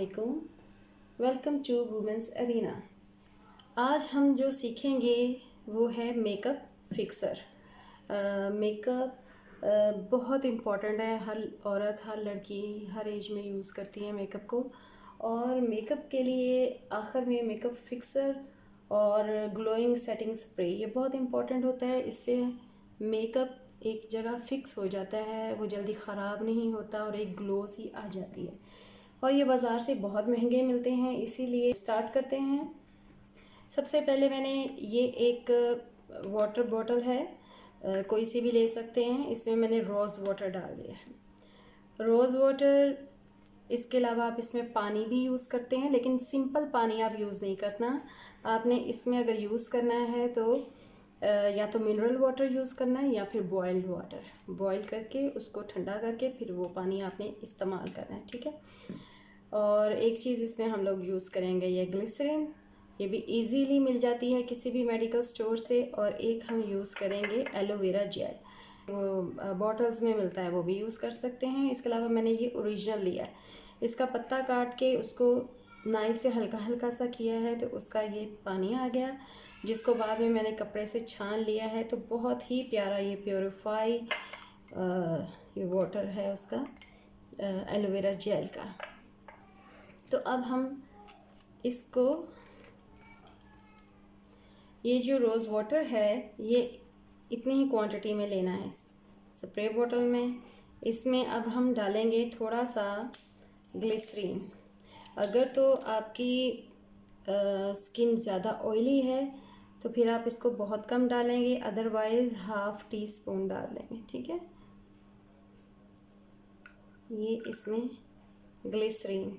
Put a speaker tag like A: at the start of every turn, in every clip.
A: अस्सलामुअलैकुम। Welcome to women's arena. आज हम जो सीखेंगे वो है मेकअप फिक्सर। मेकअप बहुत इम्पॉर्टेंट है। हर औरत, हर लड़की हर एज में यूज़ करती है मेकअप को। और मेकअप के लिए आखिर में मेकअप फिक्सर और ग्लोइंग सेटिंग स्प्रे ये बहुत इम्पॉर्टेंट होता है। इससे मेकअप एक जगह फिक्स हो जाता है, वो जल्दी ख़राब नहीं होता और एक ग्लो सी आ जाती है। और ये बाज़ार से बहुत महंगे मिलते हैं, इसीलिए स्टार्ट करते हैं। सबसे पहले मैंने ये एक वाटर बॉटल है, कोई सी भी ले सकते हैं। इसमें मैंने रोज़ वाटर डाल दिया है। रोज़ वाटर, इसके अलावा आप इसमें पानी भी यूज़ करते हैं, लेकिन सिंपल पानी आप यूज़ नहीं करना। आपने इसमें अगर यूज़ करना है तो या तो मिनरल वाटर यूज़ करना है या फिर बॉइल्ड वाटर। बॉयल करके उसको ठंडा करके फिर वो पानी आपने इस्तेमाल करना है, ठीक है। और एक चीज़ इसमें हम लोग यूज़ करेंगे ये ग्लिसरीन, ये भी इजीली मिल जाती है किसी भी मेडिकल स्टोर से। और एक हम यूज़ करेंगे एलोवेरा जेल, वो बॉटल्स में मिलता है, वो भी यूज़ कर सकते हैं। इसके अलावा मैंने ये ओरिजिनल लिया है, इसका पत्ता काट के उसको नाइफ से हल्का हल्का सा किया है तो उसका ये पानी आ गया, जिसको बाद में मैंने कपड़े से छान लिया है। तो बहुत ही प्यारा ये प्योरीफाई ये वाटर है उसका, एलोवेरा जेल का। तो अब हम इसको, ये जो रोज़ वाटर है ये इतनी ही क्वांटिटी में लेना है स्प्रे बॉटल में। इसमें अब हम डालेंगे थोड़ा सा ग्लिसरीन। अगर तो आपकी स्किन ज़्यादा ऑयली है तो फिर आप इसको बहुत कम डालेंगे, अदरवाइज़ हाफ़ टी स्पून डाल देंगे, ठीक है। ये इसमें ग्लिसरीन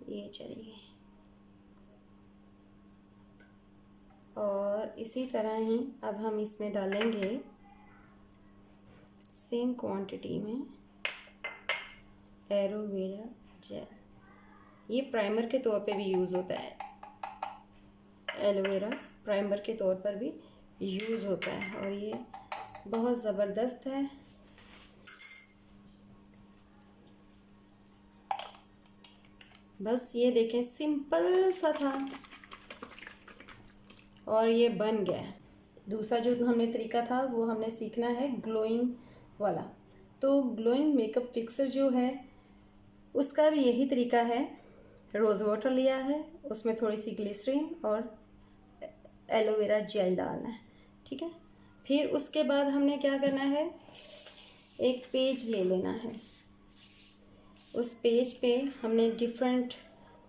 A: ये चलिए, और इसी तरह ही अब हम इसमें डालेंगे सेम क्वांटिटी में एलोवेरा जेल। ये प्राइमर के तौर पे भी यूज़ होता है, एलोवेरा प्राइमर के तौर पर भी यूज़ होता है और ये बहुत ज़बरदस्त है। बस ये देखें, सिंपल सा था और ये बन गया। दूसरा जो हमने तरीका था वो हमने सीखना है ग्लोइंग वाला। तो ग्लोइंग मेकअप फिक्सर जो है उसका भी यही तरीका है। रोज़ वाटर लिया है, उसमें थोड़ी सी ग्लिसरीन और एलोवेरा जेल डालना है, ठीक है। फिर उसके बाद हमने क्या करना है, एक पेज ले लेना है। उस पेज पे हमने डिफरेंट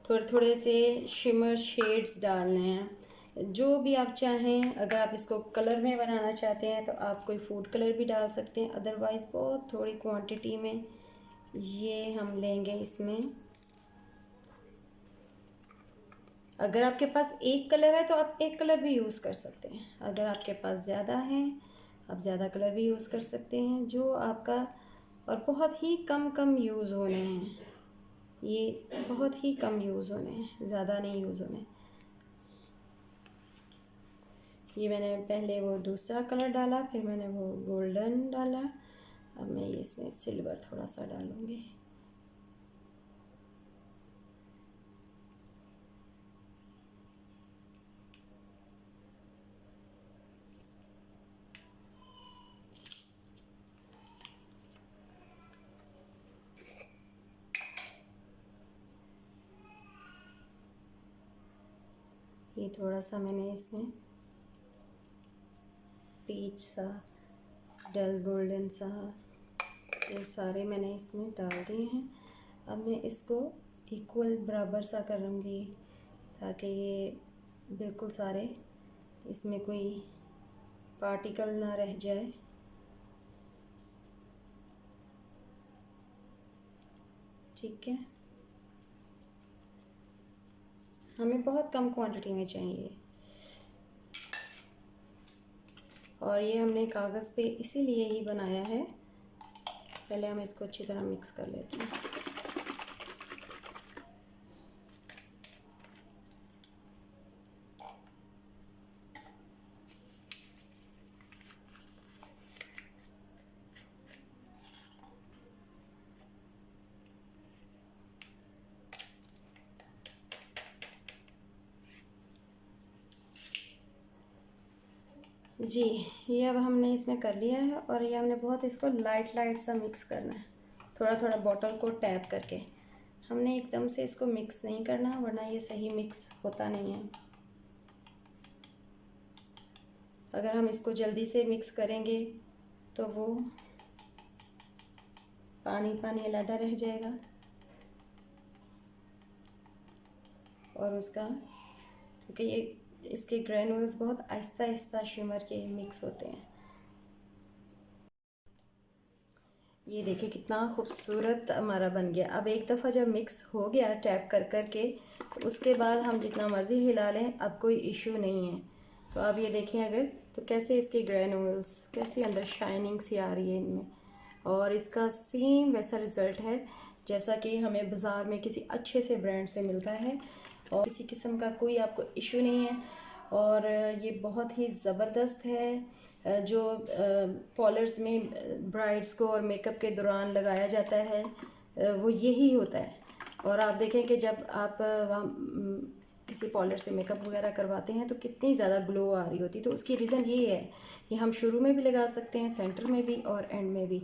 A: थोड़े थोड़े से शिमर शेड्स डालने हैं, जो भी आप चाहें। अगर आप इसको कलर में बनाना चाहते हैं तो आप कोई फूड कलर भी डाल सकते हैं, अदरवाइज़ बहुत थोड़ी क्वांटिटी में ये हम लेंगे इसमें। अगर आपके पास एक कलर है तो आप एक कलर भी यूज़ कर सकते हैं, अगर आपके पास ज़्यादा हैं आप ज़्यादा कलर भी यूज़ कर सकते हैं, जो आपका। और बहुत ही कम यूज़ होने हैं, ये बहुत ही कम यूज़ होने हैं, ज़्यादा नहीं यूज़ होने। ये मैंने पहले वो दूसरा कलर डाला, फिर मैंने वो गोल्डन डाला, अब मैं इसमें सिल्वर थोड़ा सा डालूँगी। ये थोड़ा सा मैंने इसमें पीच सा, डल गोल्डन सा, ये सारे मैंने इसमें डाल दिए हैं। अब मैं इसको इक्वल बराबर सा करूँगी ताकि ये बिल्कुल सारे, इसमें कोई पार्टिकल ना रह जाए। ठीक है, हमें बहुत कम क्वांटिटी में चाहिए। और ये हमने कागज़ पे इसीलिए ही बनाया है। पहले हम इसको अच्छी तरह मिक्स कर लेते हैं। जी, ये अब हमने इसमें कर लिया है और ये हमने बहुत इसको लाइट लाइट सा मिक्स करना है, थोड़ा थोड़ा बॉटल को टैप करके। हमने एकदम से इसको मिक्स नहीं करना वरना ये सही मिक्स होता नहीं है। अगर हम इसको जल्दी से मिक्स करेंगे तो वो पानी पानी अलहदा रह जाएगा और उसका, क्योंकि ये इसके ग्रैनुल्स बहुत आहिस्ता आहिस्ता शिमर के मिक्स होते हैं। ये देखिए कितना खूबसूरत हमारा बन गया। अब एक दफ़ा जब मिक्स हो गया टैप कर कर के, तो उसके बाद हम जितना मर्ज़ी हिला लें, अब कोई इशू नहीं है। तो अब ये देखें अगर, तो कैसे इसके ग्रैनुल्स, कैसे अंदर शाइनिंग सी आ रही है इनमें, और इसका सेम वैसा रिज़ल्ट है जैसा कि हमें बाज़ार में किसी अच्छे से ब्रांड से मिलता है, और किसी किस्म का कोई आपको इशू नहीं है। और ये बहुत ही ज़बरदस्त है। जो पॉलर्स में ब्राइड्स को और मेकअप के दौरान लगाया जाता है वो यही होता है। और आप देखें कि जब आप वहाँ किसी पॉलर से मेकअप वगैरह करवाते हैं तो कितनी ज़्यादा ग्लो आ रही होती है। तो उसकी रीज़न ये है कि हम शुरू में भी लगा सकते हैं, सेंटर में भी और एंड में भी,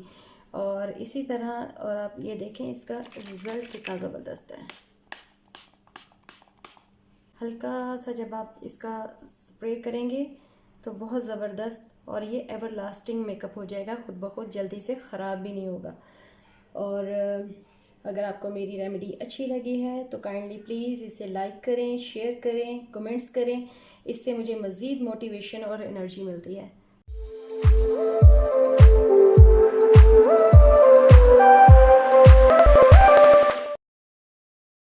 A: और इसी तरह। और आप ये देखें इसका रिज़ल्ट कितना ज़बरदस्त है। हल्का सा जब आप इसका स्प्रे करेंगे तो बहुत ज़बरदस्त, और ये एवर लास्टिंग मेकअप हो जाएगा, ख़ुद ब खुद जल्दी से ख़राब भी नहीं होगा। और अगर आपको मेरी रेमेडी अच्छी लगी है तो काइंडली प्लीज़ इसे लाइक करें, शेयर करें, कमेंट्स करें। इससे मुझे मज़ीद मोटिवेशन और एनर्जी मिलती है।